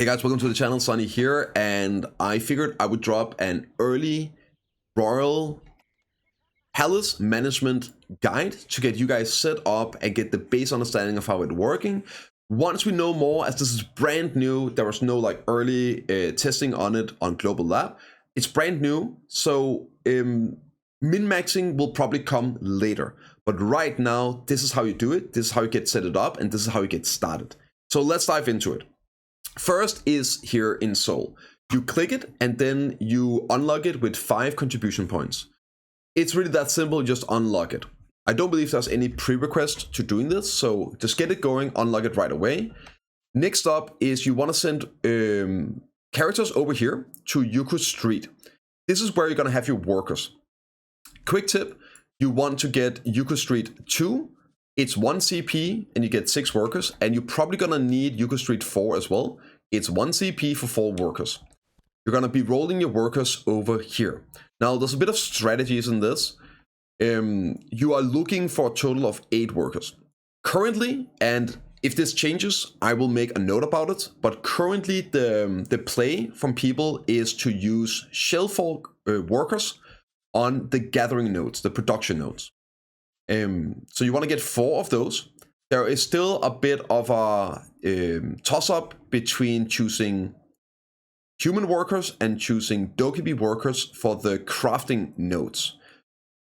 Hey guys, welcome to the channel. Sonny here, and I figured I would drop an early Royal Palace Management guide to get you guys set up and get the base understanding of how it's working. Once we know more, as this is brand new, there was no early testing on it on Global Lab. It's brand new, so min-maxing will probably come later. But right now, this is how you do it, this is how you get set it up, and this is how you get started. So let's dive into it. First is here in Seoul. You click it and then you unlock it with 5 contribution points. It's really that simple, just unlock it. I don't believe there's any prerequisite to doing this, so just get it going, unlock it right away. Next up is you want to send characters over here to Yuku Street. This is where you're going to have your workers. Quick tip, you want to get Yuku Street 2. It's 1 CP and you get 6 workers, and you're probably gonna need Yuku Street 4 as well. It's 1 CP for 4 workers. You're gonna be rolling your workers over here. Now there's a bit of strategies in this. You are looking for a total of 8 workers. Currently, and if this changes, I will make a note about it, but currently the play from people is to use shellfork workers on the gathering nodes, the production nodes. So you want to get 4 of those. There is still a bit of a toss-up between choosing human workers and choosing Dokebi workers for the crafting nodes.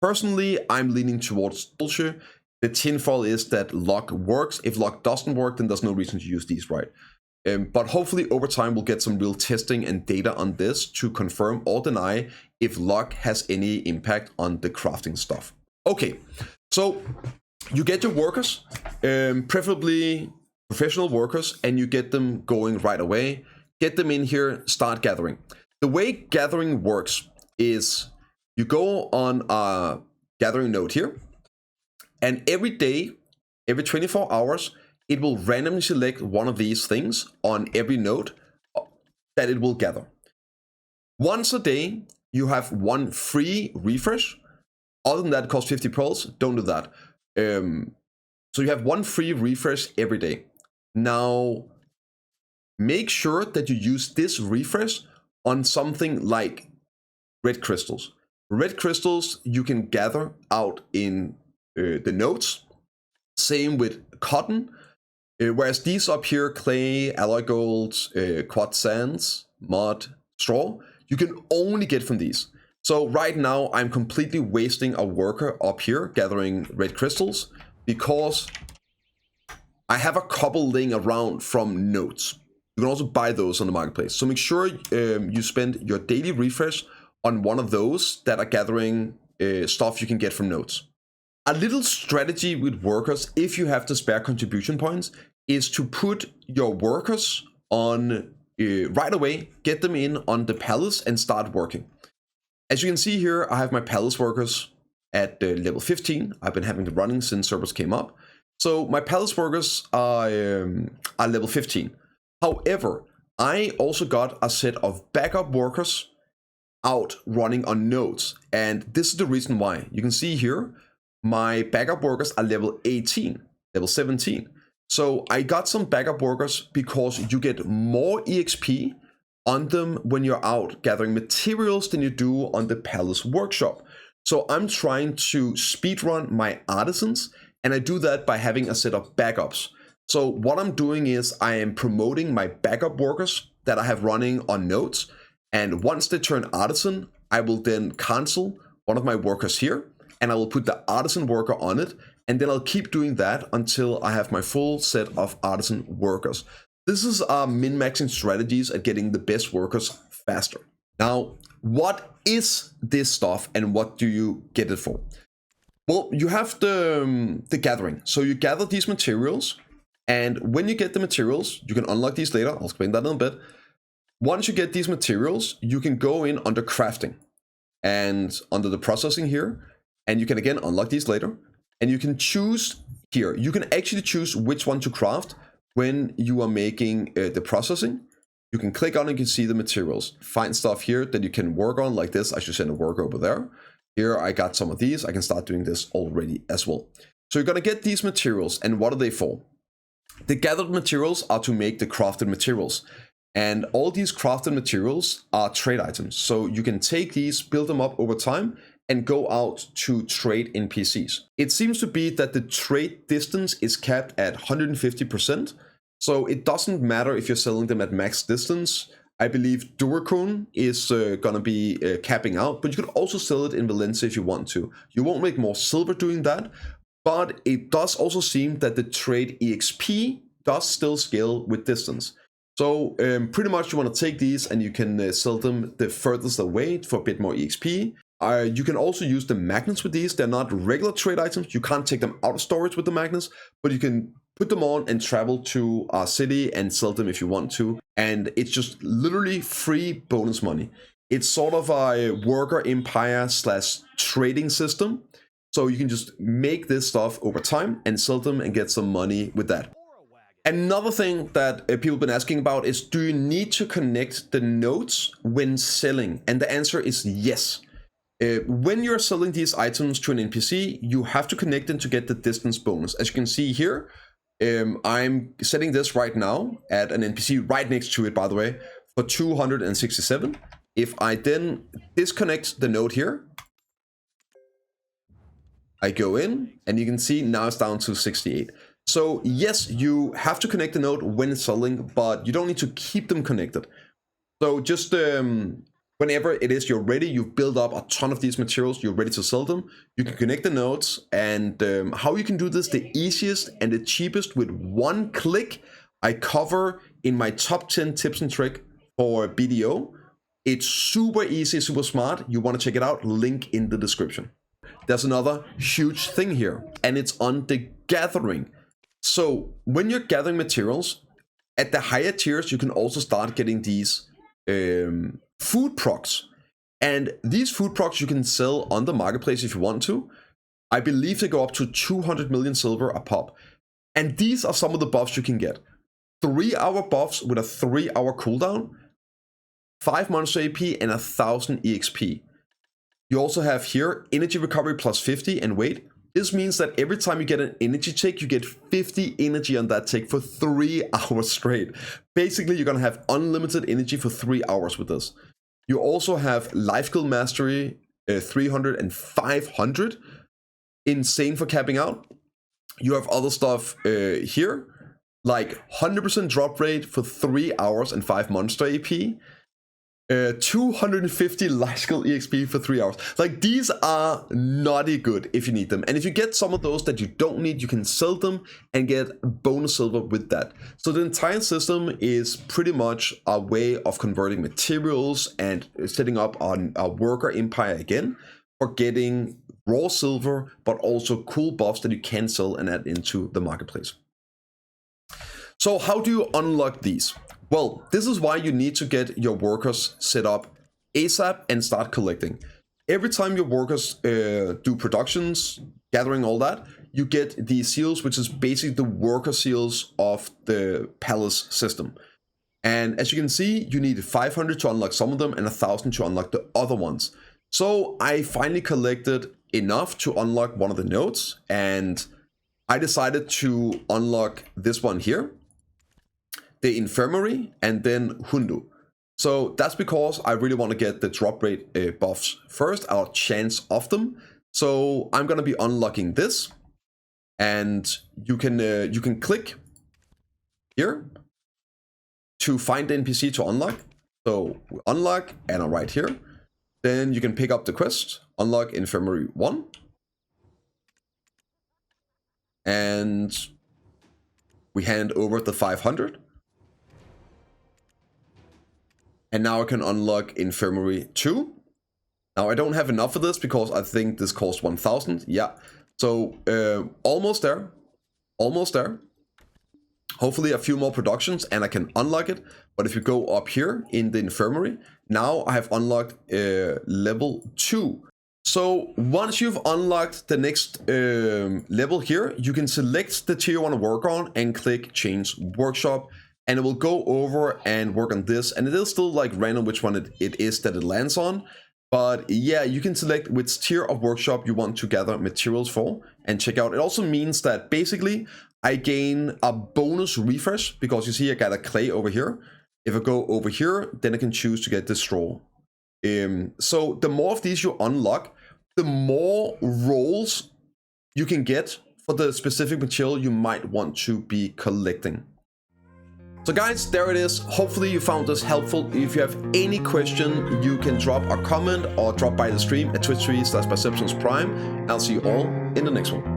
Personally, I'm leaning towards Dolce. The tinfoil is that luck works. If luck doesn't work, then there's no reason to use these, right? But hopefully over time we'll get some real testing and data on this to confirm or deny if luck has any impact on the crafting stuff. Okay. So you get your workers, preferably professional workers, and you get them going right away. Get them in here, start gathering. The way gathering works is you go on a gathering node here, and every day, every 24 hours, it will randomly select one of these things on every node that it will gather. Once a day, you have 1 free refresh. Other than that, it costs 50 pearls. Don't do that. So you have 1 free refresh every day. Now, make sure that you use this refresh on something like red crystals. Red crystals you can gather out in the nodes. Same with cotton. Whereas these up here, clay, alloy golds, quad sands, mud, straw, you can only get from these. So right now I'm completely wasting a worker up here gathering red crystals because I have a couple laying around from nodes. You can also buy those on the marketplace. So make sure you spend your daily refresh on one of those that are gathering stuff you can get from nodes. A little strategy with workers, if you have the spare contribution points, is to put your workers on right away, get them in on the palace and start working. As you can see here, I have my palace workers at level 15. I've been having them running since servers came up. So my palace workers are level 15. However, I also got a set of backup workers out running on nodes. And this is the reason why. You can see here, my backup workers are level 18, level 17. So I got some backup workers because you get more EXP on them when you're out gathering materials than you do on the palace workshop. So I'm trying to speedrun my artisans, and I do that by having a set of backups. So what I'm doing is I am promoting my backup workers that I have running on nodes, and once they turn artisan, I will then cancel one of my workers here, and I will put the artisan worker on it, and then I'll keep doing that until I have my full set of artisan workers. This is our min-maxing strategies at getting the best workers faster. Now, what is this stuff and what do you get it for? Well, you have the gathering. So you gather these materials, and when you get the materials, you can unlock these later. I'll explain that in a bit. Once you get these materials, you can go in under crafting and under the processing here, and you can again unlock these later. And you can choose here. You can actually choose which one to craft. When you are making the processing, you can click on it, you can see the materials. Find stuff here that you can work on like this. I should send a worker over there. Here I got some of these. I can start doing this already as well. So you're going to get these materials, and what are they for? The gathered materials are to make the crafted materials. And all these crafted materials are trade items. So you can take these, build them up over time, and go out to trade NPCs. It seems to be that the trade distance is capped at 150%. So it doesn't matter if you're selling them at max distance. I believe Duracron is gonna be capping out, but you could also sell it in Valencia if you want to. You won't make more silver doing that, but it does also seem that the trade EXP does still scale with distance. So pretty much you want to take these and you can sell them the furthest away for a bit more EXP. You can also use the magnets with these. They're not regular trade items. You can't take them out of storage with the magnets, but you can put them on and travel to our city and sell them if you want to. And it's just literally free bonus money. It's sort of a worker empire / trading system. So you can just make this stuff over time and sell them and get some money with that. Another thing that people have been asking about is, do you need to connect the nodes when selling? And the answer is yes. When you're selling these items to an NPC, you have to connect them to get the distance bonus. As you can see here, I'm setting this right now at an NPC right next to it, by the way, for 267. If I then disconnect the node here, I go in and you can see now it's down to 68. So yes, you have to connect the node when selling, but you don't need to keep them connected. So just whenever it is you're ready, you've built up a ton of these materials, you're ready to sell them, you can connect the nodes. And how you can do this the easiest and the cheapest with one click, I cover in my top 10 tips and trick for BDO. It's super easy, super smart. You want to check it out, link in the description. There's another huge thing here, and it's on the gathering. So when you're gathering materials, at the higher tiers, you can also start getting these food procs. And these food procs you can sell on the marketplace if you want to. I believe they go up to 200 million silver a pop. And these are some of the buffs you can get. 3-hour buffs with a 3-hour cooldown, 5 monster AP, and 1000 EXP. You also have here energy recovery plus 50 and weight. This means that every time you get an energy take, you get 50 energy on that take for 3 hours straight. Basically, you're going to have unlimited energy for 3 hours with this. You also have Lifeskill Mastery 300 and 500. Insane for capping out. You have other stuff here, like 100% drop rate for 3 hours and 5 monster AP. 250 Lifeskill EXP for 3 hours. Like, these are naughty good if you need them. And if you get some of those that you don't need, you can sell them and get bonus silver with that. So the entire system is pretty much a way of converting materials and setting up on a worker empire again for getting raw silver, but also cool buffs that you can sell and add into the marketplace. So how do you unlock these? Well, this is why you need to get your workers set up ASAP and start collecting. Every time your workers do productions, gathering, all that, you get these seals, which is basically the worker seals of the palace system. And as you can see, you need 500 to unlock some of them and 1000 to unlock the other ones. So I finally collected enough to unlock one of the nodes, and I decided to unlock this one here, the infirmary, and then Hundu. So that's because I really want to get the drop rate buffs first, our chance of them. So I'm gonna be unlocking this, and you can click here to find the NPC to unlock. So we unlock, and I'm right here. Then you can pick up the quest, unlock infirmary 1, and we hand over the 500. And now I can unlock Infirmary 2. Now I don't have enough of this because I think this costs 1000. Yeah, so almost there. Almost there. Hopefully a few more productions and I can unlock it. But if you go up here in the Infirmary, now I have unlocked level 2. So once you've unlocked the next level here, you can select the tier you want to work on and click Change Workshop. And it will go over and work on this, and it is still like random which one it is that it lands on. But yeah, you can select which tier of workshop you want to gather materials for and check out. It also means that basically I gain a bonus refresh because you see I got a clay over here. If I go over here, then I can choose to get the straw. So the more of these you unlock, the more rolls you can get for the specific material you might want to be collecting. So guys, there it is. Hopefully you found this helpful. If you have any question, you can drop a comment or drop by the stream at twitch.tv/bprimegaming. I'll see you all in the next one.